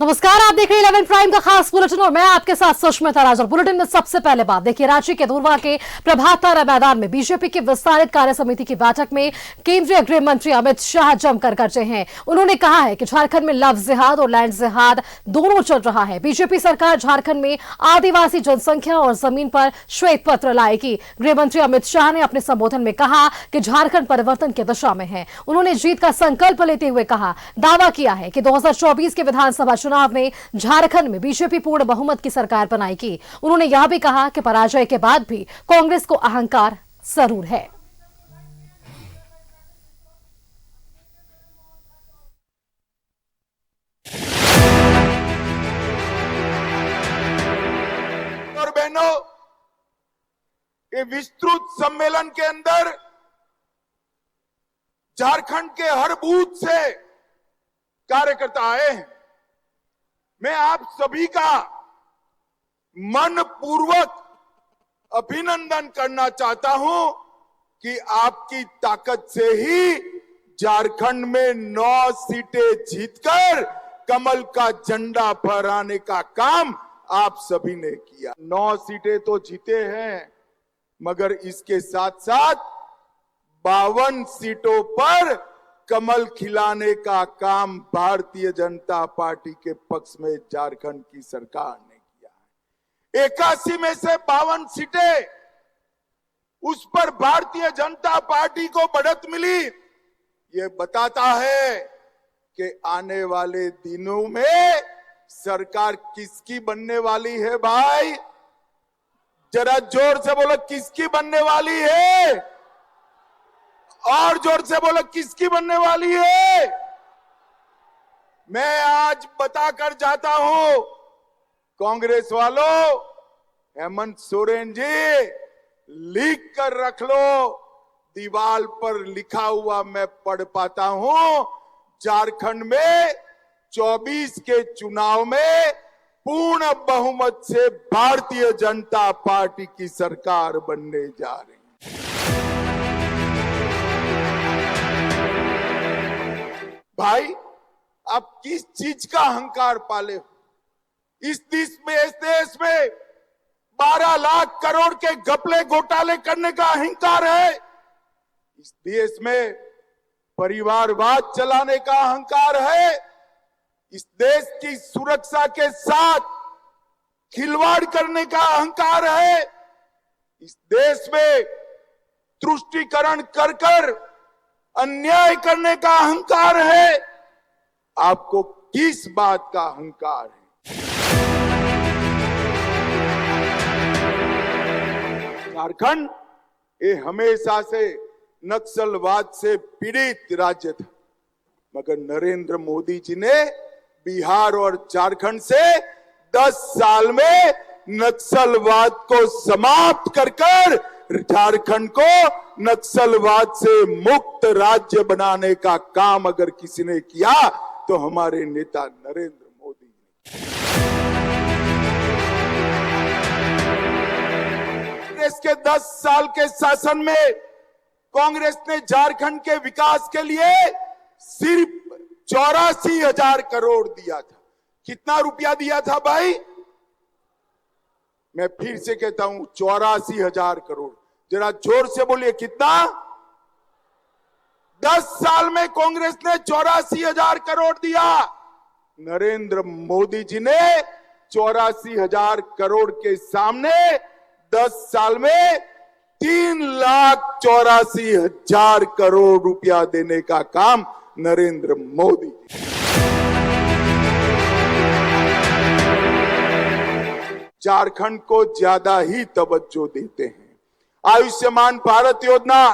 नमस्कार, आप देख रहे हैं 11 प्राइम का खास बुलेटिन और मैं आपके साथ सुष्मिता राजर। बुलेटिन में सबसे पहले बात देखिए, रांची के धुर्वा के प्रभात तारा मैदान में बीजेपी की विस्तारित कार्य समिति की बैठक में केंद्रीय गृह मंत्री अमित शाह जमकर गरजे हैं। उन्होंने कहा है कि झारखंड में लव जिहाद और लैंड जिहाद दोनों चल रहा है। बीजेपी सरकार झारखंड में आदिवासी जनसंख्या और जमीन पर श्वेत पत्र लाएगी। गृह मंत्री अमित शाह ने अपने संबोधन में कहा कि झारखंड परिवर्तन की दिशा में है। उन्होंने जीत का संकल्प लेते हुए कहा, दावा किया है कि 2024 के विधानसभा चुनाव में झारखंड में बीजेपी पूर्ण बहुमत की सरकार बनाएगी। उन्होंने यह भी कहा कि पराजय के बाद भी कांग्रेस को अहंकार जरूर है। और बहनों, ये विस्तृत सम्मेलन के अंदर झारखंड के हर बूथ से कार्यकर्ता आए हैं। मैं आप सभी का मनपूर्वक अभिनंदन करना चाहता हूं कि आपकी ताकत से ही झारखंड में 9 सीटें जीतकर कमल का झंडा फहराने का काम आप सभी ने किया। 9 सीटें तो जीते हैं, मगर इसके साथ साथ 52 सीटों पर कमल खिलाने का काम भारतीय जनता पार्टी के पक्ष में झारखंड की सरकार ने किया है। 81 में से 52 सीटें, उस पर भारतीय जनता पार्टी को बढ़त मिली। ये बताता है कि आने वाले दिनों में सरकार किसकी बनने वाली है। भाई जरा जोर से बोलो, किसकी बनने वाली है? और जोर से बोलो, किसकी बनने वाली है? मैं आज बताकर जाता हूं, कांग्रेस वालों, हेमंत सोरेन जी लिख कर रख लो, दीवार पर लिखा हुआ मैं पढ़ पाता हूं। झारखंड में 24 के चुनाव में पूर्ण बहुमत से भारतीय जनता पार्टी की सरकार बनने जा रही है। भाई, आप किस चीज का अहंकार पाले हो? इस देश में 12 लाख करोड़ के घपले घोटाले करने का अहंकार है। इस देश में परिवारवाद चलाने का अहंकार है। इस देश की सुरक्षा के साथ खिलवाड़ करने का अहंकार है। इस देश में तुष्टीकरण कर अन्याय करने का अहंकार है। आपको किस बात का अहंकार है? झारखंड ये हमेशा से नक्सलवाद से पीड़ित राज्य था, मगर नरेंद्र मोदी जी ने बिहार और झारखंड से 10 साल में नक्सलवाद को समाप्त कर झारखंड को नक्सलवाद से मुक्त राज्य बनाने का काम अगर किसी ने किया तो हमारे नेता नरेंद्र मोदी ने। कांग्रेस के 10 साल के शासन में कांग्रेस ने झारखंड के विकास के लिए सिर्फ 84,000 करोड़ दिया था। कितना रुपया दिया था भाई? मैं फिर से कहता हूं, 84,000 करोड़। जरा जोर से बोलिए, कितना? 10 साल में कांग्रेस ने 84,000 करोड़ दिया। नरेंद्र मोदी जी ने 84,000 करोड़ के सामने 10 साल में 3,84,000 करोड़ रुपया देने का काम नरेंद्र मोदी जी। झारखंड को ज्यादा ही तवज्जो देते हैं। आयुष्मान भारत योजना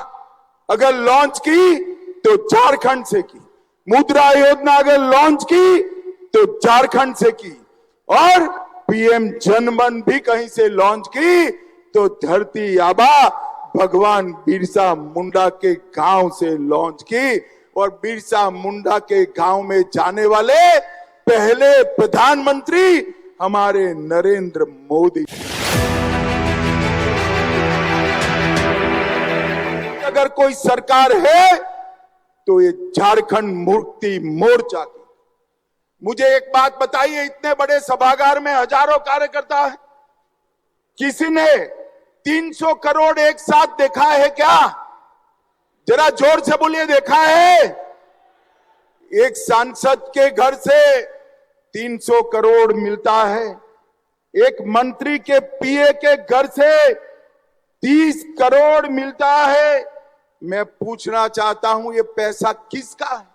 अगर लॉन्च की तो झारखंड से की, मुद्रा योजना अगर लॉन्च की तो झारखंड से की, और पीएम जनमन भी कहीं से लॉन्च की तो धरती आबा भगवान बिरसा मुंडा के गांव से लॉन्च की। और बिरसा मुंडा के गांव में जाने वाले पहले प्रधानमंत्री हमारे नरेंद्र मोदी। अगर कोई सरकार है तो ये झारखंड मुक्ति मोर्चा की। मुझे एक बात बताइए, इतने बड़े सभागार में हजारों कार्यकर्ता है, किसी ने 300 करोड़ एक साथ देखा है क्या? जरा जोर से बोलिए, देखा है? एक सांसद के घर से 300 करोड़ मिलता है, एक मंत्री के पीए के घर से 30 करोड़ मिलता है। मैं पूछना चाहता हूं, ये पैसा किसका है?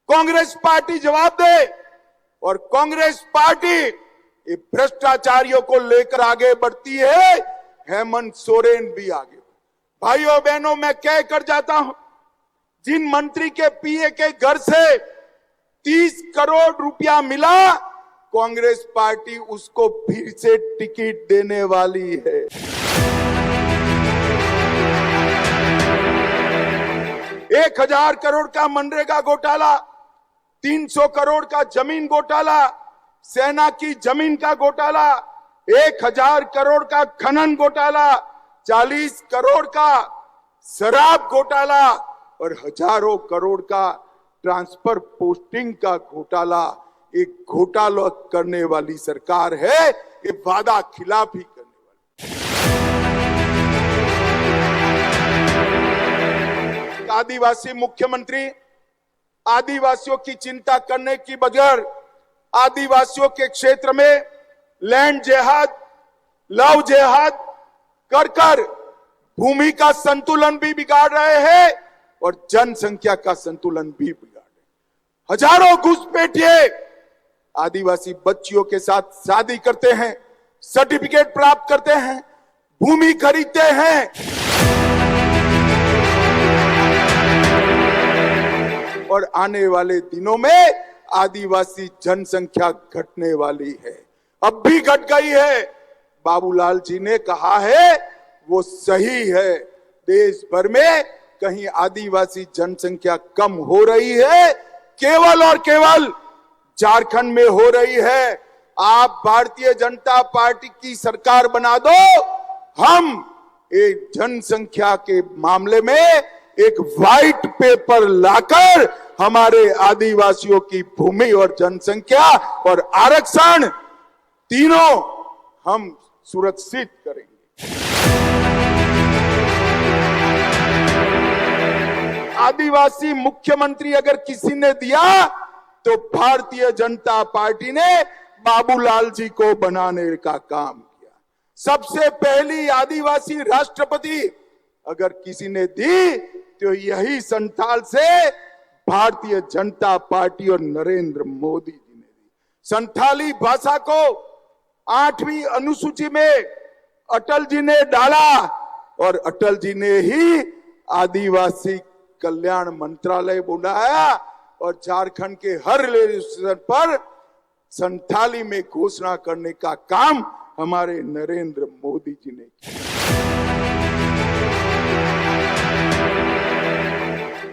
कांग्रेस पार्टी जवाब दे। और कांग्रेस पार्टी ये भ्रष्टाचारियों को लेकर आगे बढ़ती है, हेमंत सोरेन भी आगे। भाइयों बहनों, मैं कह कर जाता हूं, जिन मंत्री के पीए के घर से 30 करोड़ रुपया मिला, कांग्रेस पार्टी उसको फिर से टिकट देने वाली है। एक 1000 करोड़ का मनरेगा घोटाला, 300 करोड़ का जमीन घोटाला, सेना की जमीन का घोटाला, 1000 करोड़ का खनन घोटाला, 40 करोड़ का शराब घोटाला और हजारों करोड़ का ट्रांसफर पोस्टिंग का घोटाला। एक घोटाला करने वाली सरकार है, ये वादा खिलाफी करने वाली। आदिवासी मुख्यमंत्री आदिवासियों की चिंता करने की बजाय आदिवासियों के क्षेत्र में लैंड जिहाद, लव जिहाद कर भूमि का संतुलन भी बिगाड़ रहे हैं और जनसंख्या का संतुलन भी बिगाड़ रहे हैं। हजारों घुसपैठिए आदिवासी बच्चियों के साथ शादी करते हैं, सर्टिफिकेट प्राप्त करते हैं, भूमि खरीदते हैं और आने वाले दिनों में आदिवासी जनसंख्या घटने वाली है। अब भी घट गई है। बाबूलाल जी ने कहा है वो सही है। देश भर में कहीं आदिवासी जनसंख्या कम हो रही है, केवल और केवल झारखंड में हो रही है। आप भारतीय जनता पार्टी की सरकार बना दो, हम एक जनसंख्या के मामले में एक व्हाइट पेपर लाकर हमारे आदिवासियों की भूमि और जनसंख्या और आरक्षण तीनों हम सुरक्षित करेंगे। आदिवासी मुख्यमंत्री अगर किसी ने दिया तो भारतीय जनता पार्टी ने बाबूलाल जी को बनाने का काम किया। सबसे पहली आदिवासी राष्ट्रपति अगर किसी ने दी तो यही संथाल से भारतीय जनता पार्टी और नरेंद्र मोदी जी ने दी। संथाली भाषा को 8वीं अनुसूची में अटल जी ने डाला और अटल जी ने ही आदिवासी कल्याण मंत्रालय बनाया और झारखंड के हर रेलवे स्टेशन पर संथाली में घोषणा करने का काम हमारे नरेंद्र मोदी जी ने किया।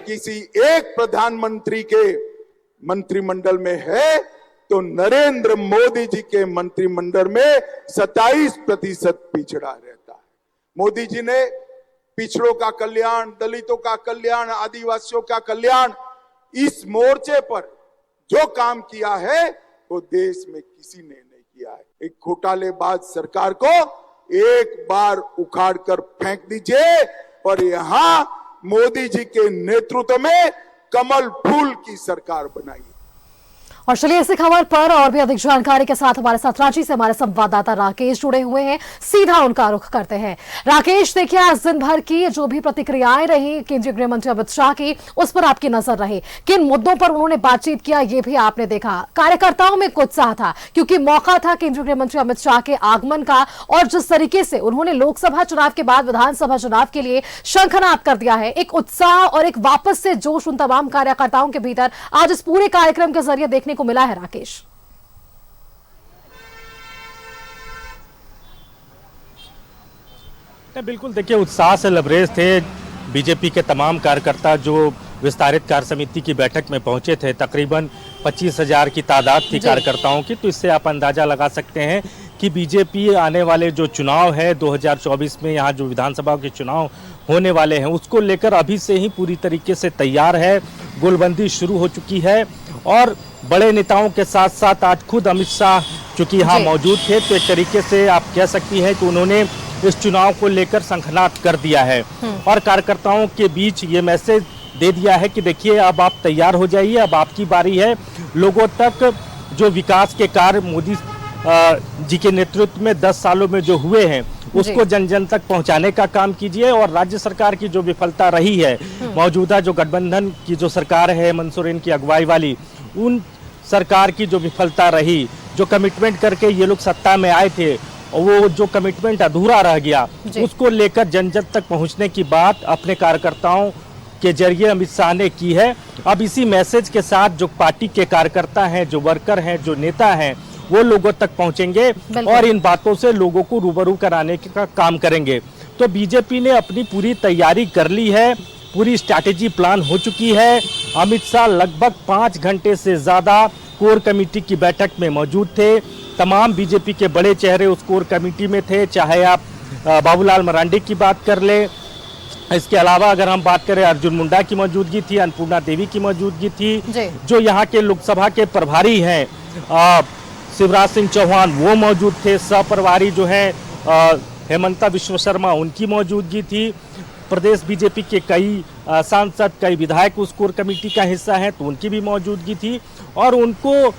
किसी एक प्रधानमंत्री के मंत्रिमंडल में है तो नरेंद्र मोदी जी के मंत्रिमंडल में 27% पिछड़ा रहता है। मोदी जी ने पिछड़ों का कल्याण, दलितों का कल्याण, आदिवासियों का कल्याण, इस मोर्चे पर जो काम किया है वो देश में किसी ने नहीं किया है। एक घोटालेबाज सरकार को एक बार उखाड़ कर फेंक दीजिए और यहां मोदी जी के नेतृत्व में कमल फूल की सरकार बनाई। और चलिए इसी खबर पर और भी अधिक जानकारी के साथ हमारे साथ रांची से हमारे संवाददाता राकेश जुड़े हुए हैं। सीधा उनका रुख करते हैं। राकेश, देखिए आज दिन भर की जो भी प्रतिक्रियाएं रही केंद्रीय गृह मंत्री अमित शाह की, उस पर आपकी नजर रही। किन मुद्दों पर उन्होंने बातचीत किया ये भी आपने देखा। कार्यकर्ताओं में कुछ उत्साह था क्योंकि मौका था केंद्रीय गृह मंत्री अमित शाह के आगमन का, और जिस तरीके से उन्होंने लोकसभा चुनाव के बाद विधानसभा चुनाव के लिए शंखनाद कर दिया है, एक उत्साह और एक वापस से जोश उन तमाम कार्यकर्ताओं के भीतर आज इस पूरे कार्यक्रम के जरिए देखने को मिला है। राकेश, बिल्कुल, देखिए उत्साह से लबरेज थे बीजेपी के तमाम कार्यकर्ता जो विस्तारित कार्य समिति की बैठक में पहुंचे थे। तकरीबन 25,000 की तादाद थी कार्यकर्ताओं की। तो इससे आप अंदाजा लगा सकते हैं कि बीजेपी आने वाले जो चुनाव है 2024 में, यहाँ जो विधानसभा के चुनाव होने वाले हैं, उसको लेकर अभी से ही पूरी तरीके से तैयार है। गोलबंदी शुरू हो चुकी है और बड़े नेताओं के साथ साथ आज खुद अमित शाह चूंकि यहाँ जी। मौजूद थे, तो एक तरीके से आप कह सकती हैं कि उन्होंने इस चुनाव को लेकर शंखनाद कर दिया है और कार्यकर्ताओं के बीच ये मैसेज दे दिया है कि देखिए अब आप तैयार हो जाइए, अब आपकी बारी है। लोगों तक जो विकास के कार्य मोदी जी के नेतृत्व में 10 सालों में जो हुए हैं उसको जन जन तक पहुंचाने का काम कीजिए। और राज्य सरकार की जो विफलता रही है, मौजूदा जो गठबंधन की जो सरकार है हेमंत सोरेन की अगुवाई वाली, उन सरकार की जो विफलता रही, जो कमिटमेंट करके ये लोग सत्ता में आए थे, वो जो कमिटमेंट अधूरा रह गया, उसको लेकर जन जन तक पहुंचने की बात अपने कार्यकर्ताओं के जरिए अमित शाह ने की है। अब इसी मैसेज के साथ जो पार्टी के कार्यकर्ता हैं, जो वर्कर हैं, जो नेता हैं, वो लोगों तक पहुंचेंगे और इन बातों से लोगों को रूबरू कराने का काम करेंगे। तो बीजेपी ने अपनी पूरी तैयारी कर ली है, पूरी स्ट्रैटेजी प्लान हो चुकी है। अमित शाह लगभग 5 घंटे से ज्यादा कोर कमेटी की बैठक में मौजूद थे। तमाम बीजेपी के बड़े चेहरे उस कोर कमेटी में थे, चाहे आप बाबूलाल मरांडी की बात कर ले, इसके अलावा अगर हम बात करें अर्जुन मुंडा की मौजूदगी थी, अन्नपूर्णा देवी की मौजूदगी थी, जो यहाँ के लोकसभा के प्रभारी हैं शिवराज सिंह चौहान वो मौजूद थे, सहप्रभारी जो हैं हेमंता विश्व शर्मा उनकी मौजूदगी थी। प्रदेश बीजेपी के कई सांसद, कई विधायक उस कोर कमेटी का हिस्सा हैं, तो उनकी भी मौजूदगी थी और उनको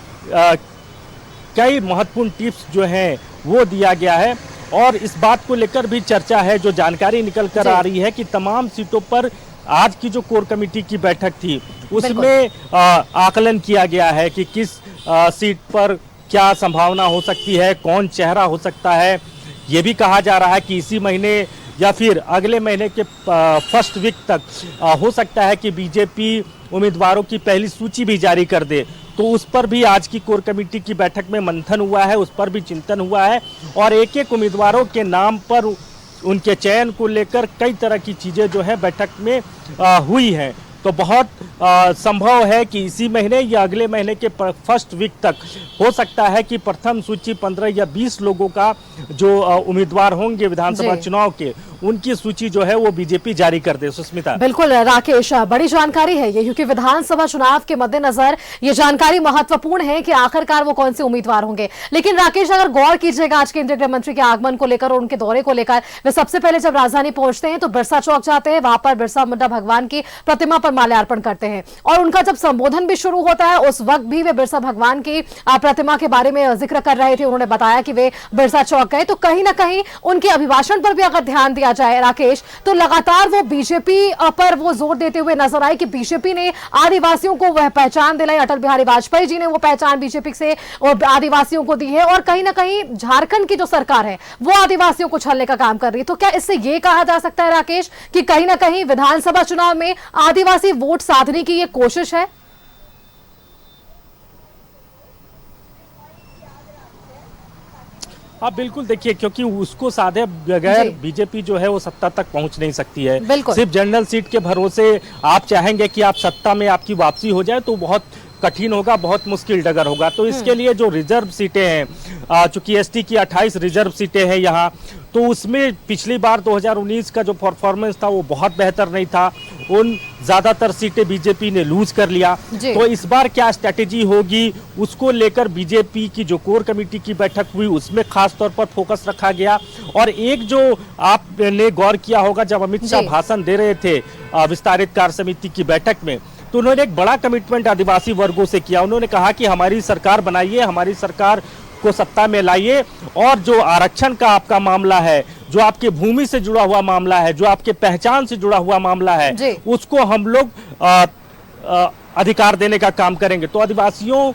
कई महत्वपूर्ण टिप्स जो हैं वो दिया गया है। और इस बात को लेकर भी चर्चा है, जो जानकारी निकल कर आ रही है कि तमाम सीटों पर आज की जो कोर कमेटी की बैठक थी उसमें आकलन किया गया है कि किस सीट पर क्या संभावना हो सकती है, कौन चेहरा हो सकता है। ये भी कहा जा रहा है कि इसी महीने या फिर अगले महीने के फर्स्ट वीक तक हो सकता है कि बीजेपी उम्मीदवारों की पहली सूची भी जारी कर दे। तो उस पर भी आज की कोर कमेटी की बैठक में मंथन हुआ है, उस पर भी चिंतन हुआ है और एक एक उम्मीदवारों के नाम पर उनके चयन को लेकर कई तरह की चीज़ें जो है बैठक में हुई हैं। तो बहुत संभव है कि इसी महीने या अगले महीने के फर्स्ट वीक तक हो सकता है कि प्रथम सूची 15 या 20 लोगों का जो उम्मीदवार होंगे विधानसभा चुनाव के, उनकी सूची जो है वो बीजेपी जारी कर दे। सुस्मिता। बिल्कुल राकेश, बड़ी जानकारी है ये, क्योंकि विधानसभा चुनाव के मद्देनजर ये जानकारी महत्वपूर्ण है कि आखिरकार वो कौन से उम्मीदवार होंगे। लेकिन राकेश, अगर गौर कीजिएगा आज केंद्रीय गृह मंत्री के आगमन को लेकर और उनके दौरे को लेकर, वे सबसे पहले जब राजधानी पहुंचते हैं तो बिरसा चौक जाते हैं, वहां पर बिरसा मुंडा भगवान की प्रतिमा पर माल्यार्पण करते हैं और उनका जब संबोधन भी शुरू होता है उस वक्त भी वे बिरसा भगवान की प्रतिमा के बारे में जिक्र कर रहे थे। उन्होंने बताया कि वे बिरसा चौक गए, तो कहीं ना कहीं उनके अभिभाषण पर भी अगर ध्यान दिया जाए राकेश, तो लगातार वो बीजेपी पर वो जोर देते हुए नजर आए कि बीजेपी ने आदिवासियों को वह पहचान दिलाई। अटल बिहारी वाजपेयी जी ने वो पहचान बीजेपी से और आदिवासियों को दी है और कहीं ना कहीं झारखंड की जो सरकार है वो आदिवासियों को छलने का काम कर रही है। तो क्या इससे ये कहा जा सकता है राकेश कि कहीं ना कहीं विधानसभा चुनाव में आदिवासी वोट साधने की ये कोशिश है? हाँ बिल्कुल, देखिए क्योंकि उसको साधे बगैर बीजेपी जो है वो सत्ता तक पहुंच नहीं सकती है। सिर्फ जनरल सीट के भरोसे आप चाहेंगे कि आप सत्ता में आपकी वापसी हो जाए तो बहुत कठिन होगा, बहुत मुश्किल डगर होगा। तो इसके लिए जो रिजर्व सीटें हैं, चूंकि एसटी की 28 रिजर्व सीटें हैं यहाँ, तो उसमें पिछली बार 2019 का जो परफॉर्मेंस था वो बहुत बेहतर नहीं था, उन ज़्यादातर सीटें बीजेपी ने लूज कर लिया। तो इस बार क्या स्ट्रैटेजी होगी उसको लेकर बीजेपी की जो कोर कमेटी की बैठक हुई उसमें खास तौर पर फोकस रखा गया। और एक जो आपने गौर किया होगा, जब अमित शाह भाषण दे रहे थे विस्तारित कार्य समिति की बैठक में, तो उन्होंने एक बड़ा कमिटमेंट आदिवासी वर्गों से किया। उन्होंने कहा कि हमारी सरकार बनाइए, हमारी सरकार को सत्ता में लाइए और जो आरक्षण का आपका मामला है, जो आपके भूमि से जुड़ा हुआ मामला है, जो आपके पहचान से जुड़ा हुआ मामला है, उसको हम लोग अधिकार देने का काम करेंगे। तो आदिवासियों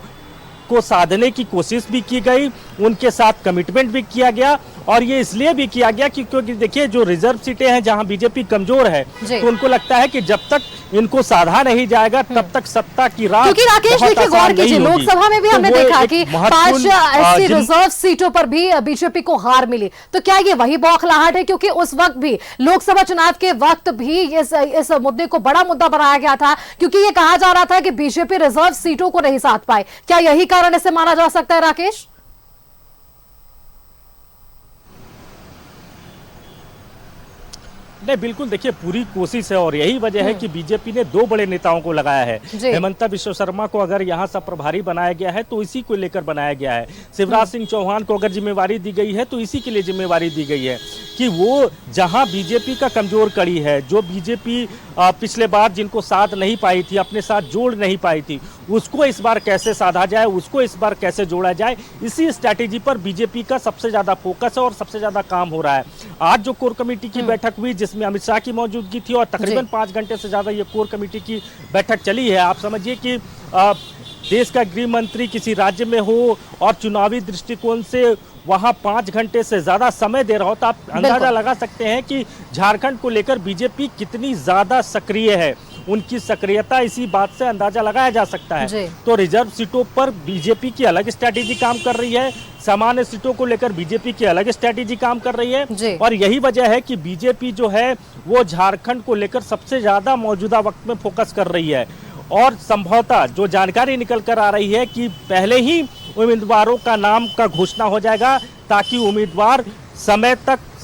को साधने की कोशिश भी की गई, उनके साथ कमिटमेंट भी किया गया और ये इसलिए भी किया गया क्योंकि देखिए जो रिजर्व सीटें हैं जहां बीजेपी कमजोर है, तो उनको लगता है कि जब तक इनको साधा नहीं जाएगा तब तक सत्ता की राह, क्योंकि राकेश देखिए गौर कीजिए, लोकसभा में भी हमने देखा कि 5 ऐसी रिजर्व सीटों पर भी बीजेपी को हार मिली। तो क्या ये वही बौखलाहट है? क्योंकि उस वक्त भी लोकसभा चुनाव के वक्त भी इस मुद्दे को बड़ा मुद्दा बनाया गया था, क्योंकि ये कहा जा रहा था कि बीजेपी रिजर्व सीटों को नहीं साध पाए। क्या यही कारण इसे माना जा सकता है राकेश? नहीं, बिल्कुल देखिए पूरी कोशिश है और यही वजह है कि बीजेपी ने 2 बड़े नेताओं को लगाया है। हेमंता विश्व शर्मा को अगर यहाँ सब प्रभारी बनाया गया है तो इसी को लेकर बनाया गया है। शिवराज सिंह चौहान को अगर जिम्मेवारी दी गई है तो इसी के लिए जिम्मेवारी दी गई है कि वो जहाँ बीजेपी का कमजोर कड़ी है, जो बीजेपी पिछले बार जिनको साथ नहीं पाई थी, अपने साथ जोड़ नहीं पाई थी, उसको इस बार कैसे साधा जाए, उसको इस बार कैसे जोड़ा जाए, इसी स्ट्रैटेजी पर बीजेपी का सबसे ज्यादा फोकस है और सबसे ज्यादा काम हो रहा है। आज जो कोर कमेटी की बैठक हुई जिसमें अमित शाह की मौजूदगी थी और तकरीबन 5 घंटे से ज्यादा ये कोर कमेटी की बैठक चली है। आप समझिए कि देश का गृह मंत्री किसी राज्य में हो और चुनावी दृष्टिकोण से वहां 5 घंटे से ज्यादा समय दे रहा हो तो आप अंदाजा लगा सकते हैं कि झारखंड को लेकर बीजेपी कितनी ज्यादा सक्रिय है। उनकी सक्रियता इसी बात से अंदाजा लगाया जा सकता है। तो रिजर्व सीटों पर बीजेपी की अलग स्ट्रैटेजी काम कर रही है, सामान्य सीटों को लेकर बीजेपी की अलग स्ट्रैटेजी काम कर रही है और यही वजह है कि बीजेपी जो है वो झारखंड को लेकर सबसे ज्यादा मौजूदा वक्त में फोकस कर रही है। और संभवतः जो जानकारी निकल कर आ रही है कि पहले ही उम्मीदवारों का नाम का घोषणा हो जाएगा ताकि उम्मीदवार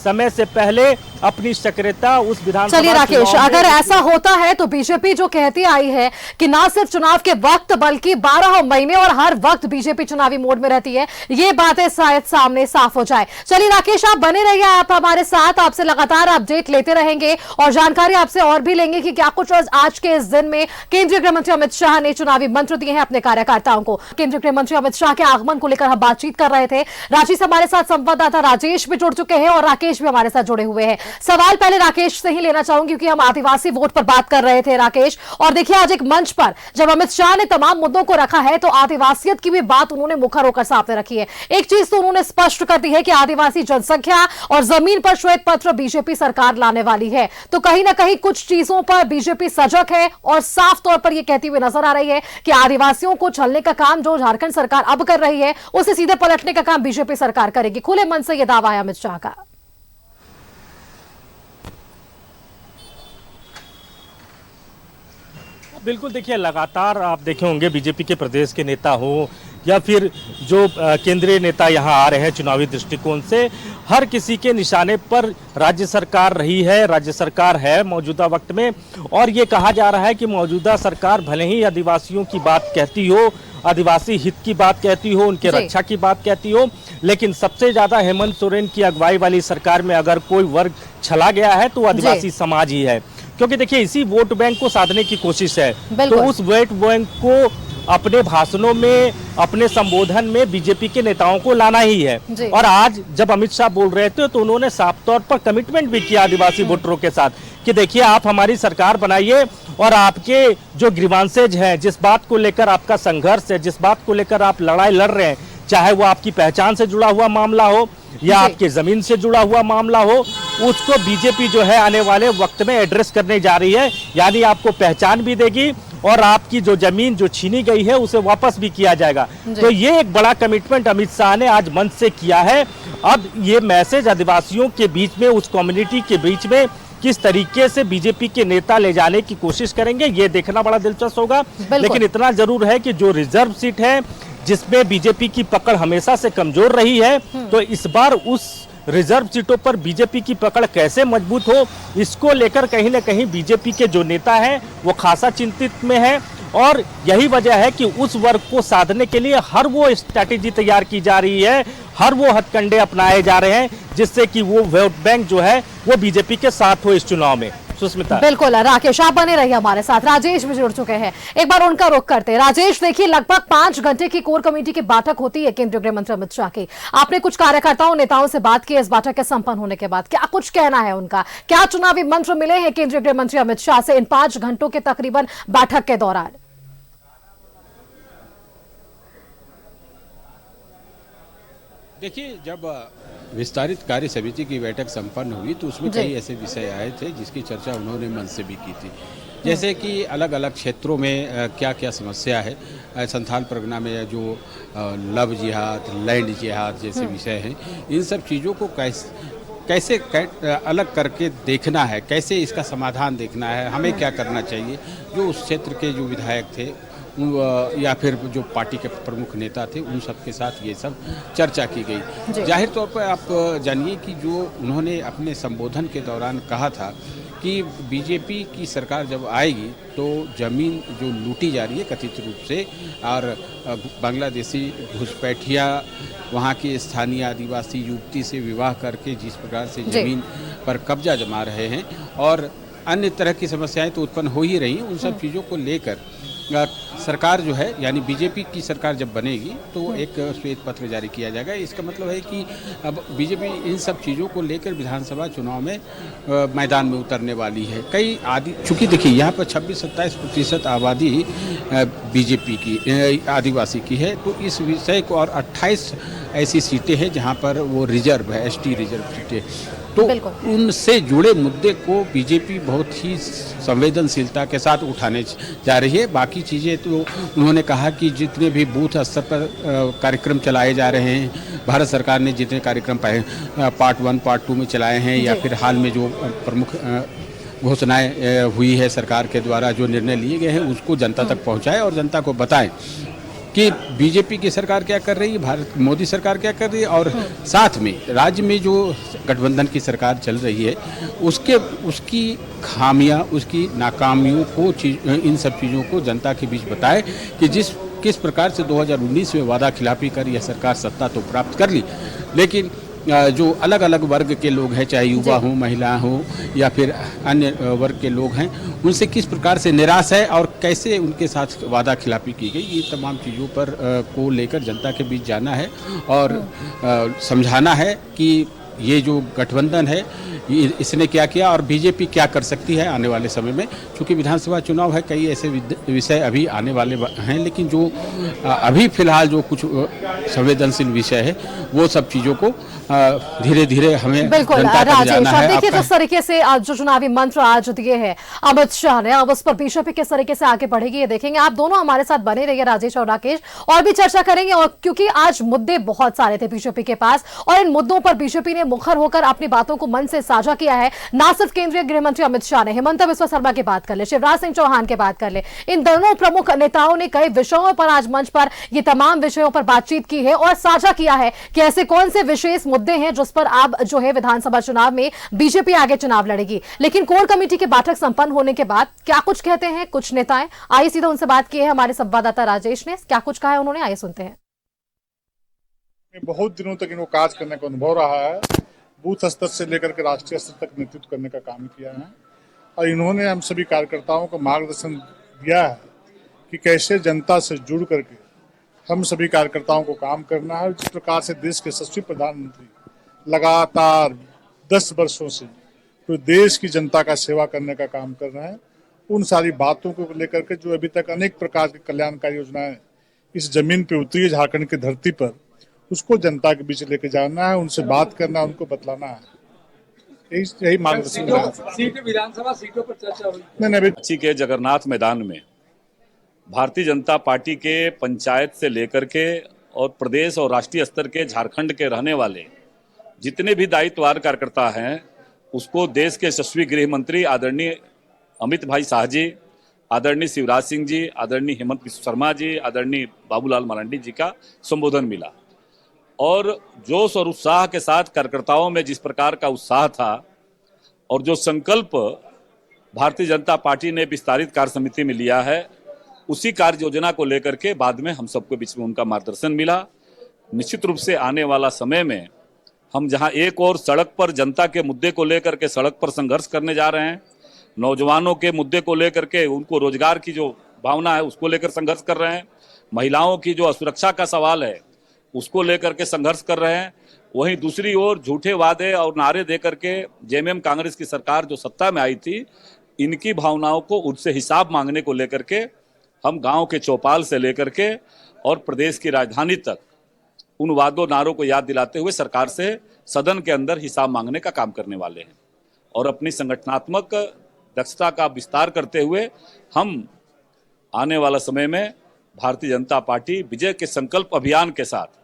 समय से पहले अपनी सक्रियता उस विधानसभा। चलिए राकेश, अगर ऐसा होता है तो बीजेपी जो कहती आई है कि ना सिर्फ चुनाव के वक्त बल्कि 12 महीने और हर वक्त बीजेपी चुनावी मोड में रहती है, ये बातें शायद सामने साफ हो जाए। चलिए राकेश, आप बने रहिए, आप हमारे साथ, आपसे लगातार अपडेट लेते रहेंगे और जानकारी आपसे और भी लेंगे कि क्या कुछ आज के इस दिन में केंद्रीय गृह मंत्री अमित शाह ने चुनावी मंत्र दिए हैं अपने कार्यकर्ताओं को। केंद्रीय गृह मंत्री अमित शाह के आगमन को लेकर हम बातचीत कर रहे थे। रांची से हमारे साथ संवाददाता राजेश भी जुड़ चुके हैं और राकेश भी हमारे साथ जुड़े हुए हैं। सवाल पहले राकेश से ही लेना चाहूंगी क्योंकि हम आदिवासी वोट पर बात कर रहे थे राकेश, और देखिए आज एक मंच पर जब अमित शाह ने तमाम मुद्दों को रखा है तो आदिवासियत की भी बात उन्होंने मुखर होकर सामने रखी है। एक चीज तो उन्होंने स्पष्ट कर दी है कि आदिवासी जनसंख्या और जमीन पर श्वेत पत्र बीजेपी सरकार लाने वाली है। तो कहीं ना कहीं कुछ चीजों पर बीजेपी सजग है और साफ तौर पर यह कहती हुई नजर आ रही है कि आदिवासियों को छलने का काम जो झारखंड सरकार अब कर रही है उसे सीधे पलटने का काम बीजेपी सरकार करेगी। खुले मन से यह दावा है अमित शाह का। बिल्कुल देखिए, लगातार आप देखे होंगे बीजेपी के प्रदेश के नेता हो या फिर जो केंद्रीय नेता यहाँ आ रहे हैं चुनावी दृष्टिकोण से, हर किसी के निशाने पर राज्य सरकार रही है, राज्य सरकार है मौजूदा वक्त में। और ये कहा जा रहा है कि मौजूदा सरकार भले ही आदिवासियों की बात कहती हो, आदिवासी हित की बात कहती हो, उनके रक्षा की बात कहती हो, लेकिन सबसे ज्यादा हेमंत सोरेन की अगुवाई वाली सरकार में अगर कोई वर्ग छला गया है तो आदिवासी समाज ही है। क्योंकि देखिए इसी वोट बैंक को साधने की कोशिश है, तो उस वोट बैंक को अपने भाषणों में, अपने संबोधन में बीजेपी के नेताओं को लाना ही है। और आज जब अमित शाह बोल रहे थे तो उन्होंने साफ तौर पर कमिटमेंट भी किया आदिवासी वोटरों के साथ कि देखिए आप हमारी सरकार बनाइए और आपके जो ग्रीवांसेज हैं, जिस बात को लेकर आपका संघर्ष है, जिस बात को लेकर आप लड़ाई लड़ रहे हैं, चाहे वो आपकी पहचान से जुड़ा हुआ मामला हो या आपके जमीन से जुड़ा हुआ मामला हो, उसको बीजेपी जो है आने वाले वक्त में एड्रेस करने जा रही है। यानी आपको पहचान भी देगी और आपकी जो जमीन जो छीनी गई है उसे वापस भी किया जाएगा। तो ये एक बड़ा कमिटमेंट अमित शाह ने आज मंच से किया है। अब ये मैसेज आदिवासियों के बीच में, उस कम्युनिटी के बीच में किस तरीके से बीजेपी के नेता ले जाने की कोशिश करेंगे, ये देखना बड़ा दिलचस्प होगा। लेकिन इतना जरूर है कि जो रिजर्व सीट है जिसमें बीजेपी की पकड़ हमेशा से कमजोर रही है, तो इस बार उस रिजर्व सीटों पर बीजेपी की पकड़ कैसे मजबूत हो, इसको लेकर कहीं ना कहीं बीजेपी के जो नेता हैं वो खासा चिंतित में है। और यही वजह है कि उस वर्ग को साधने के लिए हर वो स्ट्रैटेजी तैयार की जा रही है, हर वो हथकंडे अपनाए जा रहे हैं जिससे कि वो वोट बैंक जो है वो बीजेपी के साथ हो इस चुनाव में। सुस्मिता, बिल्कुल राकेश, आप बने रहिए हमारे साथ। राजेश भी जुड़ चुके हैं, एक बार उनका रुख करते हैं। राजेश, देखिए लगभग 5 घंटे की कोर कमेटी की बैठक होती है केंद्रीय गृह मंत्री अमित शाह की। आपने कुछ कार्यकर्ताओं नेताओं से बात की इस बैठक के संपन्न होने के बाद, क्या कुछ कहना है उनका? क्या चुनावी मंत्र मिले हैं केंद्रीय गृह मंत्री अमित शाह से इन 5 घंटों के तकरीबन बैठक के दौरान? देखिए, जब विस्तारित कार्य समिति की बैठक संपन्न हुई तो उसमें कई ऐसे विषय आए थे जिसकी चर्चा उन्होंने मंच से भी की थी। जैसे कि अलग अलग क्षेत्रों में क्या क्या समस्या है, संथाल परगना में जो लव जिहाद, लैंड जिहाद जैसे विषय हैं, इन सब चीज़ों को कैसे अलग करके देखना है, कैसे इसका समाधान देखना है, हमें क्या करना चाहिए। जो उस क्षेत्र के जो विधायक थे या फिर जो पार्टी के प्रमुख नेता थे उन सब के साथ ये सब चर्चा की गई। जाहिर तौर पर आप जानिए कि जो उन्होंने अपने संबोधन के दौरान कहा था कि बीजेपी की सरकार जब आएगी तो ज़मीन जो लूटी जा रही है कथित रूप से, और बांग्लादेशी घुसपैठिया वहाँ के स्थानीय आदिवासी युवती से विवाह करके जिस प्रकार से ज़मीन पर कब्जा जमा रहे हैं, और अन्य तरह की समस्याएं तो उत्पन्न हो ही रही, उन सब चीज़ों को लेकर सरकार जो है यानी बीजेपी की सरकार जब बनेगी तो एक श्वेत पत्र जारी किया जाएगा। इसका मतलब है कि अब बीजेपी इन सब चीज़ों को लेकर विधानसभा चुनाव में मैदान में उतरने वाली है। कई चूँकि देखिए यहाँ पर 26-27% आबादी बीजेपी की आदिवासी की है, तो इस विषय को, और 28 ऐसी सीटें हैं जहाँ पर वो रिजर्व है, एसटी रिजर्व सीटें, तो उनसे जुड़े मुद्दे को बीजेपी बहुत ही संवेदनशीलता के साथ उठाने जा रही है। बाकी चीज़ें तो उन्होंने कहा कि जितने भी बूथ स्तर पर कार्यक्रम चलाए जा रहे हैं, भारत सरकार ने जितने कार्यक्रम पार्ट 1 पार्ट 2 में चलाए हैं, या फिर हाल में जो प्रमुख घोषणाएं हुई है सरकार के द्वारा, जो निर्णय लिए गए हैं, उसको जनता तक पहुंचाएं और जनता को बताएं कि बीजेपी की सरकार क्या कर रही है, भारत मोदी सरकार क्या कर रही है, और साथ में राज्य में जो गठबंधन की सरकार चल रही है उसकी खामियां, उसकी नाकामियों को, इन सब चीज़ों को जनता के बीच बताए कि किस प्रकार से 2019 में वादा खिलाफी कर यह सरकार सत्ता तो प्राप्त कर ली, लेकिन जो अलग अलग वर्ग के लोग हैं, चाहे युवा हो, महिला हो, या फिर अन्य वर्ग के लोग हैं, उनसे किस प्रकार से निराश है और कैसे उनके साथ वादा खिलाफी की गई, ये तमाम चीज़ों पर को लेकर जनता के बीच जाना है और समझाना है कि ये जो गठबंधन है इसने क्या किया और बीजेपी क्या कर सकती है आने वाले समय में। चूँकि विधानसभा चुनाव है, कई ऐसे विषय अभी आने वाले हैं, लेकिन जो अभी फिलहाल जो कुछ संवेदनशील विषय है वो सब चीज़ों को धीरे धीरे हमें जनता तक जाना है। देखिए जिस तरीके से आज जो चुनावी मंत्र आज दिए हैं अमित शाह ने, अब उस पर बीजेपी किस तरीके से आगे बढ़ेगी ये देखेंगे। आप दोनों हमारे साथ बने रहिए, राजेश और राकेश, और भी चर्चा करेंगे, और क्योंकि आज मुद्दे बहुत सारे थे बीजेपी के पास, और इन मुद्दों पर बीजेपी ने मुखर होकर अपनी बातों को मन से साझा किया है। ना सिर्फ केंद्रीय गृह मंत्री अमित शाह ने, हिमंता बिस्वा शर्मा की बात कर ले, शिवराज सिंह चौहान की बात कर ले, इन दोनों प्रमुख नेताओं ने कई विषयों पर आज मंच पर ये तमाम विषयों पर बातचीत की है और साझा किया है कि ऐसे कौन से विशेष मुद्दे हैं जिस पर अब जो है विधानसभा चुनाव में बीजेपी आगे चुनाव लड़ेगी। लेकिन कोर कमेटी की बैठक संपन्न होने के बाद क्या कुछ कहते हैं कुछ नेताएं, आइए सीधा उनसे बात की है हमारे संवाददाता राजेश ने। क्या कुछ कहा है उन्होंने, आइए सुनते हैं। बहुत दिनों तक इनको कार्य करने का अनुभव रहा है, बूथ स्तर से लेकर के राष्ट्रीय स्तर तक नेतृत्व करने का काम किया है, और इन्होंने हम सभी कार्यकर्ताओं को मार्गदर्शन दिया है कि कैसे जनता से जुड़ करके हम सभी कार्यकर्ताओं को काम करना है। जिस प्रकार से देश के यशस्वी प्रधानमंत्री लगातार 10 वर्षों से तो देश की जनता का सेवा करने का काम कर रहे हैं, उन सारी बातों को लेकर के जो अभी तक अनेक प्रकार की कल्याणकारी योजनाएं इस जमीन पे उतरी है झारखंड की धरती पर, उसको जनता के बीच लेके जाना है, उनसे बात करना है, उनको बतलाना है। यही मार्गदर्शन विधानसभा सीटों पर चर्चा हुई। नहीं, रांची के जगन्नाथ मैदान में भारतीय जनता पार्टी के पंचायत से लेकर के और प्रदेश और राष्ट्रीय स्तर के झारखंड के रहने वाले जितने भी दायित्ववान कार्यकर्ता हैं, उसको देश के यशस्वी गृह मंत्री आदरणीय अमित भाई शाह जी, आदरणीय शिवराज सिंह जी, आदरणीय हेमंत बिस्वा शर्मा जी, आदरणीय बाबूलाल मरांडी जी का संबोधन मिला, और जोश और उत्साह के साथ कार्यकर्ताओं में जिस प्रकार का उत्साह था और जो संकल्प भारतीय जनता पार्टी ने विस्तारित कार्य समिति में लिया है, उसी कार्य योजना को लेकर के बाद में हम सबको बीच में उनका मार्गदर्शन मिला। निश्चित रूप से आने वाला समय में हम जहां एक और सड़क पर जनता के मुद्दे को लेकर के सड़क पर संघर्ष करने जा रहे हैं, नौजवानों के मुद्दे को लेकर के उनको रोजगार की जो भावना है उसको लेकर संघर्ष कर रहे हैं, महिलाओं की जो असुरक्षा का सवाल है उसको लेकर के संघर्ष कर रहे हैं, वहीं दूसरी ओर झूठे वादे और नारे देकर के जेएमएम कांग्रेस की सरकार जो सत्ता में आई थी, इनकी भावनाओं को उनसे हिसाब मांगने को लेकर के हम गांव के चौपाल से लेकर के और प्रदेश की राजधानी तक उन वादों नारों को याद दिलाते हुए सरकार से सदन के अंदर हिसाब मांगने का काम करने वाले हैं, और अपनी संगठनात्मक दक्षता का विस्तार करते हुए हम आने वाला समय में भारतीय जनता पार्टी विजय के संकल्प अभियान के साथ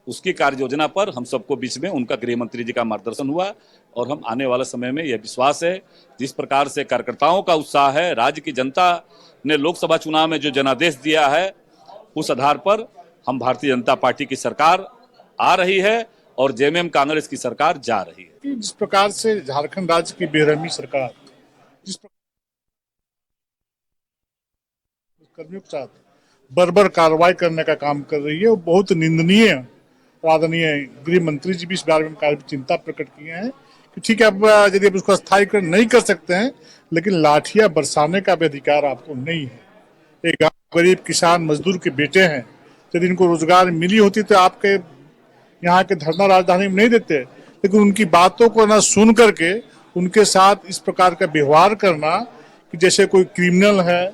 उसकी कार्य योजना पर हम सबको बीच में उनका गृह मंत्री जी का मार्गदर्शन हुआ, और हम आने वाले समय में यह विश्वास है जिस प्रकार से कार्यकर्ताओं का उत्साह है, राज्य की जनता ने लोकसभा चुनाव में जो जनादेश दिया है, उस आधार पर हम भारतीय जनता पार्टी की सरकार आ रही है और जेएमएम कांग्रेस की सरकार जा रही है। जिस प्रकार से झारखंड राज्य की बेरहमी सरकार जिस कर्मियों के साथ बर्बर कार्रवाई करने का काम कर रही है, वो बहुत निंदनीय। आदरणीय गृह मंत्री जी भी इस बारे में काफी चिंता प्रकट किए हैं कि ठीक है, अब यदि आप उसको स्थायीकरण नहीं कर सकते हैं, लेकिन लाठियां बरसाने का भी अधिकार आपको नहीं है। एक गांव गरीब किसान मजदूर के बेटे हैं, यदि इनको रोजगार मिली होती तो आपके यहाँ के धरना राजधानी में नहीं देते, लेकिन उनकी बातों को ना सुन करके उनके साथ इस प्रकार का व्यवहार करना कि जैसे कोई क्रिमिनल है,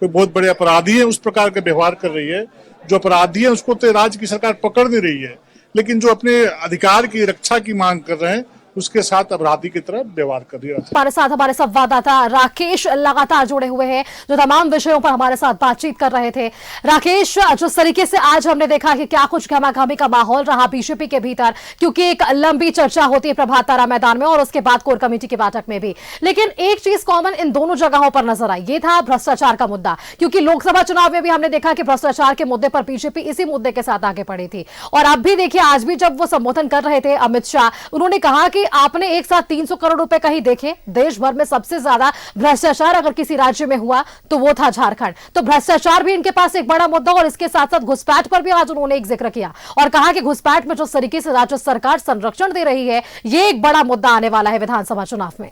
कोई बहुत बड़े अपराधी है, उस प्रकार का व्यवहार कर रही है। जो अपराधी है उसको तो राज्य की सरकार पकड़ नहीं रही है, लेकिन जो अपने अधिकार की रक्षा की मांग कर रहे हैं उसके साथ अपराधी की तरह व्यवहार कर रही है। हमारे साथ हमारे संवाददाता राकेश लगातार जुड़े हुए हैं, जो तमाम विषयों पर हमारे साथ बातचीत कर रहे थे। राकेश, जिस तरीके से आज हमने देखा कि क्या कुछ घमाघमी का माहौल रहा बीजेपी के भीतर, क्योंकि एक लंबी चर्चा होती है प्रभात तारा मैदान में और उसके बाद कोर कमेटी की बैठक में भी, लेकिन एक चीज कॉमन इन दोनों जगहों पर नजर आई, ये था भ्रष्टाचार का मुद्दा। क्योंकि लोकसभा चुनाव में भी हमने देखा कि भ्रष्टाचार के मुद्दे पर बीजेपी इसी मुद्दे के साथ आगे बढ़ी थी, और अब भी देखिए, आज भी जब वो संबोधन कर रहे थे अमित शाह, उन्होंने कहा कि आपने एक साथ 300 करोड़ रुपए कहीं देखे? देश भर में सबसे ज्यादा भ्रष्टाचार अगर किसी राज्य में हुआ तो वो था झारखंड। तो भ्रष्टाचार भी इनके पास एक बड़ा मुद्दा, और इसके साथ साथ घुसपैठ पर भी आज उन्होंने एक जिक्र किया और कहा कि घुसपैठ में जिस तरीके से राज्य सरकार संरक्षण दे रही है, ये एक बड़ा मुद्दा आने वाला है विधानसभा चुनाव में।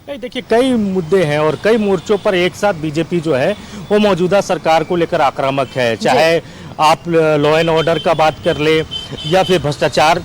नहीं, देखिए, कई मुद्दे हैं और कई मोर्चों पर एक साथ बीजेपी जो है वो मौजूदा सरकार को लेकर आक्रामक है। चाहे आप लॉ एंड ऑर्डर का बात कर ले या फिर भ्रष्टाचार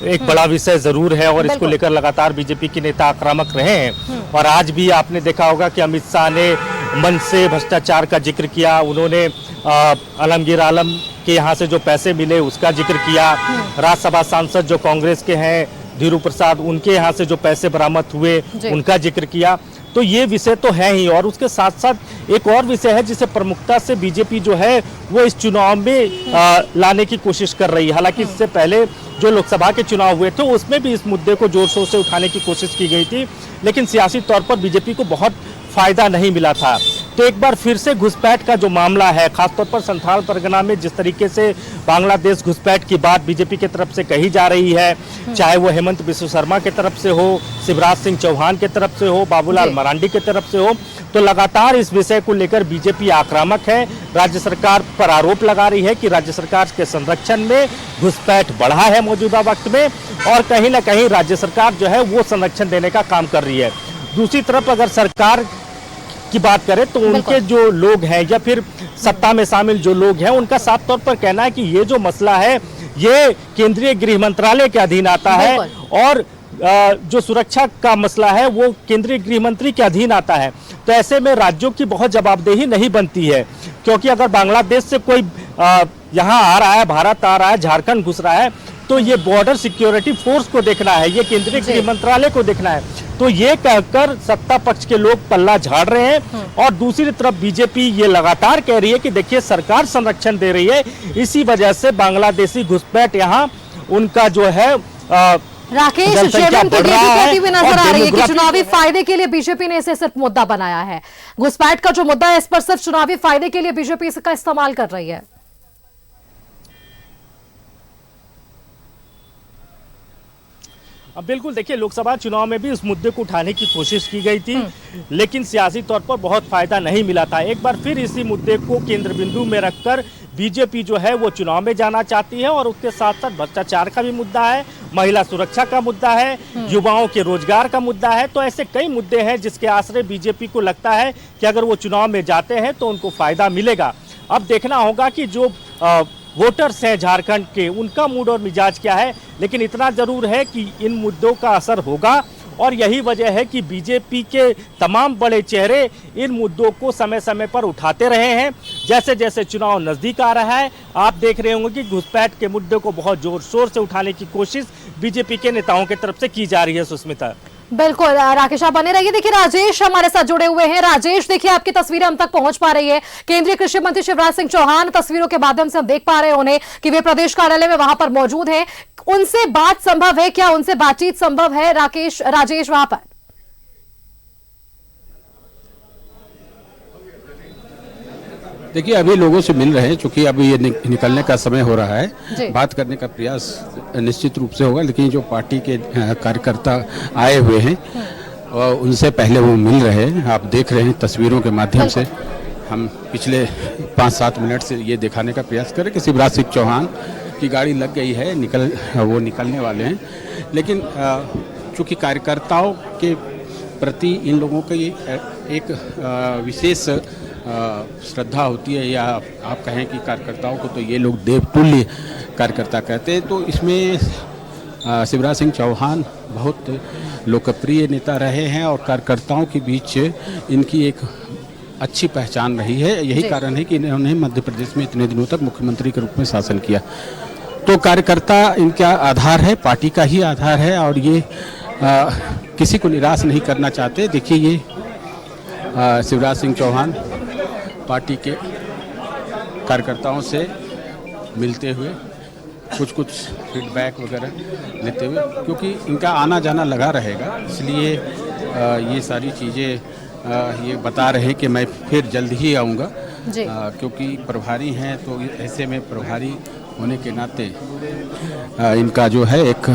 एक बड़ा विषय जरूर है, और इसको लेकर लगातार बीजेपी के नेता आक्रामक रहे हैं। और आज भी आपने देखा होगा कि अमित शाह ने मंच से भ्रष्टाचार का जिक्र किया। उन्होंने आलमगीर आलम के यहाँ से जो पैसे मिले उसका जिक्र किया। राज्यसभा सांसद जो कांग्रेस के हैं धीरू प्रसाद, उनके यहाँ से जो पैसे बरामद हुए उनका जिक्र किया। तो ये विषय तो है ही, और उसके साथ साथ एक और विषय है जिसे प्रमुखता से बीजेपी जो है वो इस चुनाव में लाने की कोशिश कर रही है। हालांकि इससे पहले जो लोकसभा के चुनाव हुए थे उसमें भी इस मुद्दे को जोर शोर से उठाने की कोशिश की गई थी, लेकिन सियासी तौर पर बीजेपी को बहुत फायदा नहीं मिला था। तो एक बार फिर से घुसपैठ का जो मामला है, खासतौर पर संथाल परगना में जिस तरीके से बांग्लादेश घुसपैठ की बात बीजेपी की तरफ से कही जा रही है, चाहे वो हेमंत बिस्व शर्मा की तरफ से हो, शिवराज सिंह चौहान की तरफ से हो, बाबूलाल मरांडी की तरफ से हो, तो लगातार इस विषय को लेकर बीजेपी आक्रामक है। राज्य सरकार पर आरोप लगा रही है कि राज्य सरकार के संरक्षण में घुसपैठ बढ़ा है मौजूदा वक्त में, और कहीं ना कहीं राज्य सरकार जो है वो संरक्षण देने का काम कर रही है। दूसरी तरफ अगर सरकार की बात करें तो उनके जो लोग हैं या फिर सत्ता में शामिल जो लोग हैं, उनका साफ तौर पर कहना है कि ये जो मसला है ये केंद्रीय गृह मंत्रालय के अधीन आता है, और जो सुरक्षा का मसला है वो केंद्रीय गृह मंत्री के अधीन आता है। तो ऐसे में राज्यों की बहुत जवाबदेही नहीं बनती है, क्योंकि अगर बांग्लादेश से कोई यहाँ आ रहा है, भारत आ रहा है, झारखंड घुस रहा है, तो ये बॉर्डर सिक्योरिटी फोर्स को देखना है, ये केंद्रीय गृह मंत्रालय को देखना है। तो ये कहकर सत्ता पक्ष के लोग पल्ला झाड़ रहे हैं, और दूसरी तरफ बीजेपी ये लगातार कह रही है कि देखिए सरकार संरक्षण दे रही है, इसी वजह से बांग्लादेशी घुसपैठ यहाँ उनका जो है राकेश, जेडीएम की बीजेपी भी नजर आ रही है कि चुनावी फायदे के लिए बीजेपी ने इसे सिर्फ मुद्दा बनाया है। घुसपैठ का जो मुद्दा है इस पर सिर्फ चुनावी फायदे के लिए बीजेपी इसका इस्तेमाल कर रही है। अब बिल्कुल, देखिए, लोकसभा चुनाव में भी इस मुद्दे को उठाने की कोशिश की गई थी, लेकिन सियासी तौर पर बहुत फायदा नहीं मिला था। एक बार फिर इसी मुद्दे को केंद्र बिंदु में रखकर बीजेपी जो है वो चुनाव में जाना चाहती है, और उसके साथ साथ भ्रष्टाचार का भी मुद्दा है, महिला सुरक्षा का मुद्दा है, युवाओं के रोजगार का मुद्दा है। तो ऐसे कई मुद्दे हैं जिसके आश्रय बीजेपी को लगता है कि अगर वो चुनाव में जाते हैं तो उनको फायदा मिलेगा। अब देखना होगा कि जो वोटर्स हैं झारखंड के, उनका मूड और मिजाज क्या है, लेकिन इतना जरूर है कि इन मुद्दों का असर होगा, और यही वजह है कि बीजेपी के तमाम बड़े चेहरे इन मुद्दों को समय समय पर उठाते रहे हैं। जैसे जैसे चुनाव नजदीक आ रहा है, आप देख रहे होंगे कि घुसपैठ के मुद्दे को बहुत जोर शोर से उठाने की कोशिश बीजेपी के नेताओं की तरफ से की जा रही है। सुष्मिता, बिल्कुल, राकेश आप बने रहिए। देखिए, राजेश हमारे साथ जुड़े हुए हैं। राजेश, देखिए, आपकी तस्वीरें हम तक पहुंच पा रही है। केंद्रीय कृषि मंत्री शिवराज सिंह चौहान, तस्वीरों के माध्यम से हम देख पा रहे हैं उन्हें कि वे प्रदेश कार्यालय में वहां पर मौजूद हैं। उनसे बात संभव है क्या? उनसे बातचीत संभव है राजेश वहां पर? देखिए अभी लोगों से मिल रहे हैं, चूंकि अभी ये निकलने का समय हो रहा जी। है, बात करने का प्रयास निश्चित रूप से होगा, लेकिन जो पार्टी के कार्यकर्ता आए हुए हैं और उनसे पहले वो मिल रहे हैं। आप देख रहे हैं तस्वीरों के माध्यम से, हम पिछले 5-7 मिनट से ये दिखाने का प्रयास करें कि शिवराज सिंह चौहान की गाड़ी लग गई है, वो निकलने वाले हैं। लेकिन चूँकि कार्यकर्ताओं के प्रति इन लोगों की एक विशेष श्रद्धा होती है, या आप कहें कि कार्यकर्ताओं को तो ये लोग देवतुल्य कार्यकर्ता कहते हैं, तो इसमें शिवराज सिंह चौहान बहुत लोकप्रिय नेता रहे हैं और कार्यकर्ताओं के बीच इनकी एक अच्छी पहचान रही है। यही कारण है कि इन्होंने मध्य प्रदेश में इतने दिनों तक मुख्यमंत्री के रूप में शासन किया। तो कार्यकर्ता इनका आधार है, पार्टी का ही आधार है, और ये किसी को निराश नहीं करना चाहते। देखिए ये शिवराज सिंह चौहान पार्टी के कार्यकर्ताओं से मिलते हुए कुछ फीडबैक वगैरह लेते हुए, क्योंकि इनका आना जाना लगा रहेगा, इसलिए ये सारी चीज़ें ये बता रहे हैं कि मैं फिर जल्द ही आऊँगा, क्योंकि प्रभारी हैं, तो ऐसे में प्रभारी होने के नाते इनका जो है एक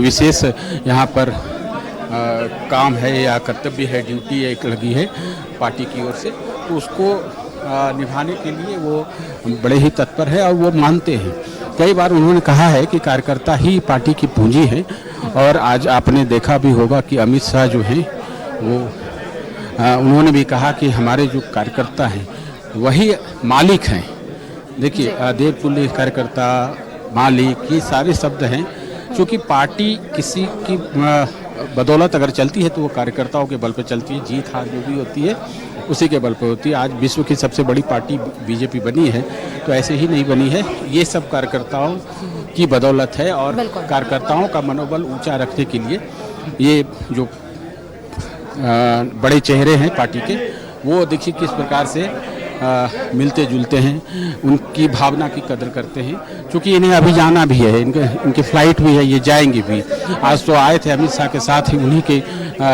विशेष यहाँ पर काम है या कर्तव्य है, ड्यूटी एक लगी है पार्टी की ओर से, तो उसको निभाने के लिए वो बड़े ही तत्पर है और वो मानते हैं। कई बार उन्होंने कहा है कि कार्यकर्ता ही पार्टी की पूंजी है, और आज आपने देखा भी होगा कि अमित शाह जो हैं वो उन्होंने भी कहा कि हमारे जो कार्यकर्ता हैं वही मालिक हैं। देखिए देवतुल्य कार्यकर्ता, मालिक, ये सारे शब्द हैं, क्योंकि पार्टी किसी की बदौलत अगर चलती है तो वो कार्यकर्ताओं के बल पर चलती है। जीत हार जो भी होती है उसी के बल पर होती है। आज विश्व की सबसे बड़ी पार्टी बीजेपी बनी है, तो ऐसे ही नहीं बनी है, ये सब कार्यकर्ताओं की बदौलत है। और कार्यकर्ताओं का मनोबल ऊंचा रखने के लिए ये जो बड़े चेहरे हैं पार्टी के, वो देखिए किस प्रकार से मिलते जुलते हैं, उनकी भावना की कदर करते हैं। क्योंकि इन्हें अभी जाना भी है, इनकी फ़्लाइट भी है, ये जाएंगे भी। आज तो आए थे अमित शाह के साथ ही उन्हीं के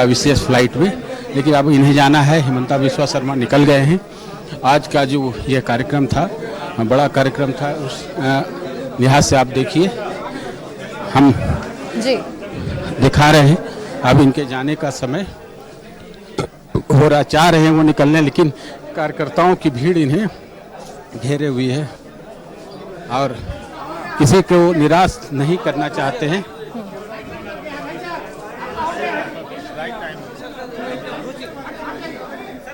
विशेष फ्लाइट में, लेकिन अब इन्हें जाना है। हिमंता बिस्वा शर्मा निकल गए हैं। आज का जो ये कार्यक्रम था, बड़ा कार्यक्रम था, उस लिहाज से आप देखिए हम जी दिखा रहे हैं। अब इनके जाने का समय हो रहा, चाह रहे हैं वो निकलने, लेकिन कार्यकर्ताओं की भीड़ इन्हें घेरे हुई है और किसी को निराश नहीं करना चाहते हैं।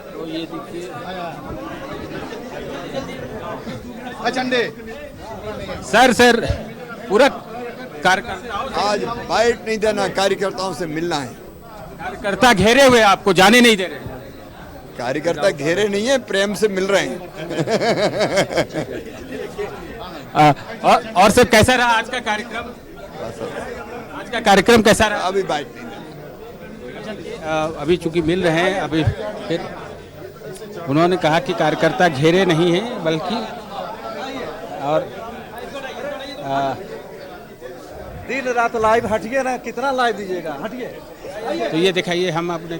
तो ये देखिए सर पूरा कार्यकर्ताओं आज बाइट नहीं देना, कार्यकर्ताओं से मिलना है। कार्यकर्ता घेरे हुए, आपको जाने नहीं दे रहे। कार्यकर्ता घेरे नहीं है, प्रेम से मिल रहे हैं। और सर कैसा रहा आज का कार्यक्रम? आज का कार्यक्रम कैसा रहा? अभी बाइट नहीं देना। अभी चूंकि मिल रहे हैं, अभी फिर उन्होंने कहा कि कार्यकर्ता घेरे नहीं हैं, बल्कि और दिन रात लाइव हटिए ना, कितना लाइव दीजिएगा, हटिए। तो ये दिखाइए, हम अपने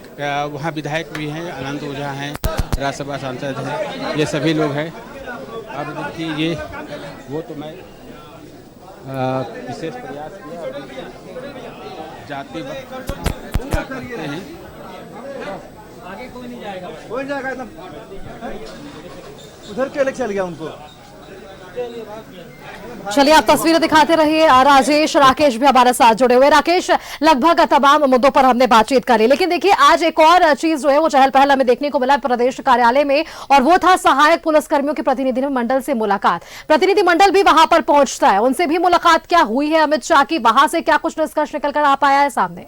वहाँ विधायक भी हैं, अनंत ओझा हैं, राज्यसभा सांसद हैं, ये सभी लोग हैं। अब देखिए ये वो तो मैं विशेष प्रयास किया, जाते वक्त क्या करते हैं। आगे कोई नहीं जाएगा, एकदम उधर के चल गया उनको। चलिए आप तस्वीरें दिखाते रहिए। राजेश, राकेश भी हमारे साथ जुड़े हुए। राकेश, लगभग तमाम मुद्दों पर हमने बातचीत करी, लेकिन देखिए आज एक और चीज जो है वो चहल पहल हमें देखने को मिला प्रदेश कार्यालय में, और वो था सहायक पुलिसकर्मियों के प्रतिनिधि मंडल से मुलाकात। प्रतिनिधि मंडल भी वहां पर पहुंचता है, उनसे भी मुलाकात क्या हुई है अमित शाह की, वहां से क्या कुछ निष्कर्ष निकल कर आ पाया है सामने?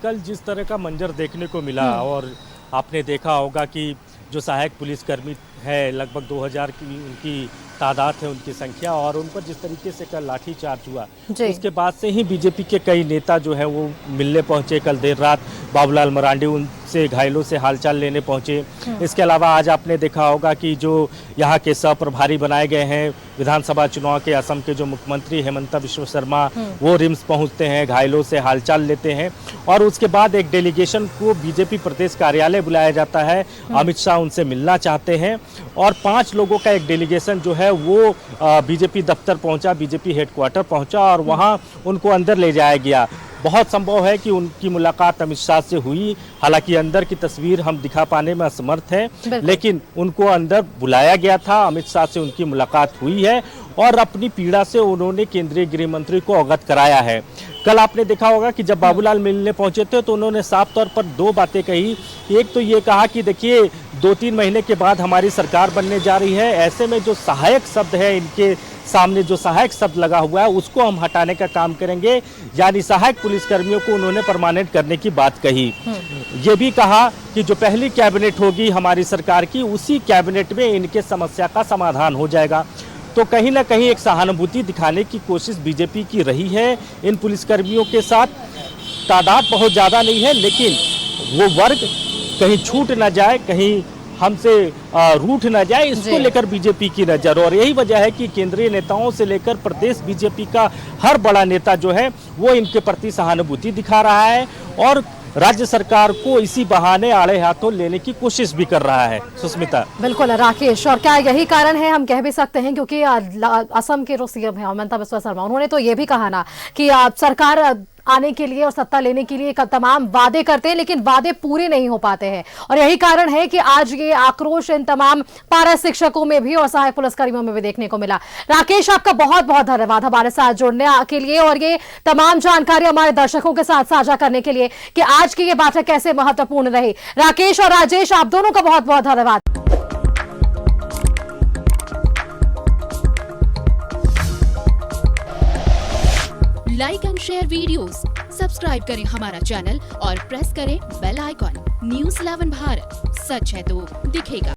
कल जिस तरह का मंजर देखने को मिला, और आपने देखा होगा कि जो सहायक पुलिसकर्मी है लगभग 2000 की उनकी तादाद है, उनकी संख्या, और उन पर जिस तरीके से कल लाठीचार्ज हुआ, उसके बाद से ही बीजेपी के कई नेता जो है वो मिलने पहुंचे। कल देर रात बाबूलाल मरांडी, उन से घायलों से हालचाल लेने पहुंचे। इसके अलावा आज आपने देखा होगा कि जो यहाँ के सह प्रभारी बनाए गए हैं विधानसभा चुनाव के, असम के जो मुख्यमंत्री हेमंत बिश्व शर्मा, वो रिम्स पहुंचते हैं, घायलों से हालचाल लेते हैं और उसके बाद एक डेलीगेशन को बीजेपी प्रदेश कार्यालय बुलाया जाता है। अमित शाह उनसे मिलना चाहते हैं और 5 लोगों का एक डेलीगेशन जो है वो बीजेपी दफ्तर पहुंचा, बीजेपी हेडक्वार्टर पहुंचा और वहां उनको अंदर ले जाया गया। बहुत संभव है कि उनकी मुलाकात अमित शाह से हुई, हालांकि अंदर की तस्वीर हम दिखा पाने में असमर्थ हैं, लेकिन उनको अंदर बुलाया गया था, अमित शाह से उनकी मुलाकात हुई है और अपनी पीड़ा से उन्होंने केंद्रीय गृह मंत्री को अवगत कराया है। कल आपने देखा होगा कि जब बाबूलाल मिलने पहुंचे थे तो उन्होंने साफ तौर पर 2 बातें कही। एक तो ये कहा कि देखिए 2-3 महीने के बाद हमारी सरकार बनने जा रही है, ऐसे में जो सहायक शब्द है, इनके सामने जो सहायक शब्द लगा हुआ है उसको हम हटाने का काम करेंगे, यानी सहायक पुलिसकर्मियों को उन्होंने परमानेंट करने की बात कही। ये भी कहा कि जो पहली कैबिनेट होगी हमारी सरकार की, उसी कैबिनेट में इनके समस्या का समाधान हो जाएगा। तो कहीं ना कहीं एक सहानुभूति दिखाने की कोशिश बीजेपी की रही है इन पुलिसकर्मियों के साथ। तादाद बहुत ज़्यादा नहीं है, लेकिन वो वर्ग कहीं छूट ना जाए, कहीं हमसे रूठ ना जाए, इसको लेकर बीजेपी की नज़र। और यही वजह है कि केंद्रीय नेताओं से लेकर प्रदेश बीजेपी का हर बड़ा नेता जो है वो इनके प्रति सहानुभूति दिखा रहा है और राज्य सरकार को इसी बहाने आड़े हाथों लेने की कोशिश भी कर रहा है। सुष्मिता। बिल्कुल राकेश, और क्या यही कारण है, हम कह भी सकते हैं क्योंकि असम के जो सीएम है हेमंत बिस्वा शर्मा, उन्होंने तो ये भी कहा ना कि सरकार आने के लिए और सत्ता लेने के लिए तमाम वादे करते हैं लेकिन वादे पूरे नहीं हो पाते हैं और यही कारण है कि आज ये आक्रोश इन तमाम पारा शिक्षकों में भी और सहायक पुलिसकर्मियों में भी देखने को मिला। राकेश, आपका बहुत बहुत धन्यवाद हमारे साथ जुड़ने के लिए और ये तमाम जानकारी हमारे दर्शकों के साथ साझा करने के लिए कि आज की ये बैठक कैसे महत्वपूर्ण रही। राकेश और राजेश, आप दोनों का बहुत बहुत धन्यवाद। Like and share videos, subscribe करें हमारा चैनल और प्रेस करें बेल आइकॉन। न्यूज़ 11 भारत, सच है तो दिखेगा।